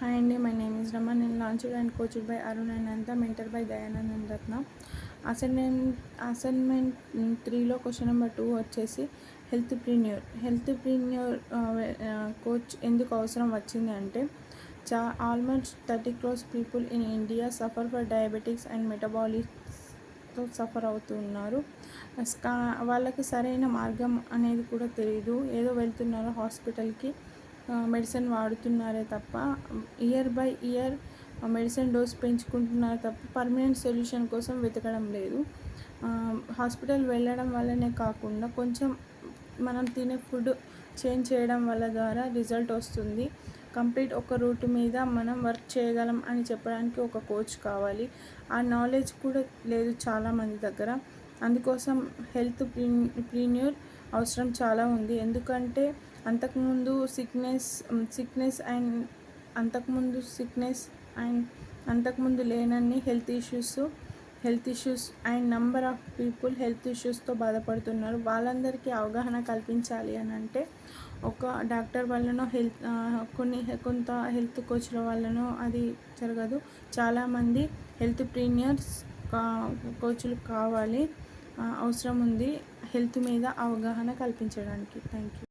Hi Andy, my name is Raman and launched and coached by Arun and Ananta, mentored by Dayanand and Ratna. Assignment 3లో question number 2 వచ్చేసి healthpreneur coach ఎందుకు అవసరం వచ్చింది అంటే almost 30 crores people in India suffer for diabetics and మెటబాలిక్తో suffer అవుతున్నారు. వాళ్ళకి సరైన మార్గం అనేది కూడా తెలియదు, ఏదో వెళ్తున్నారు హాస్పిటల్కి, మెడిసిన్ వాడుతున్నారే తప్ప year by year medicine dose పెంచుకుంటున్నారు తప్ప పర్మనెంట్ సొల్యూషన్ కోసం వెతకడం లేదు. హాస్పిటల్ వెళ్ళడం వల్లనే కాకుండా కొంచెం మనం తినే ఫుడ్ చేంజ్ చేయడం వల్ల ద్వారా రిజల్ట్ వస్తుంది. కంప్లీట్ ఒక రూట్ మీద మనం వర్క్ చేయగలం అని చెప్పడానికి ఒక కోచ్ కావాలి. ఆ నాలెడ్జ్ కూడా లేదు చాలామంది దగ్గర. అందుకోసం హెల్త్ ప్రీన్యూర్ అవసరం చాలా ఉంది. ఎందుకంటే అంతకుముందు సిక్నెస్ అండ్ అంతకుముందు లేనన్ని health issues and number of people health ఇష్యూస్తో బాధపడుతున్నారు. వాళ్ళందరికీ అవగాహన కల్పించాలి అని అంటే ఒక డాక్టర్ వల్లనో కొంత హెల్త్ కోచ్ల వల్లనో అది జరగదు. చాలామంది హెల్త్ ప్రీన్యూర్స్ కోచ్లు కావాలి, అవసరం ఉంది హెల్త్ మీద అవగాహన కల్పించడానికి. Thank you.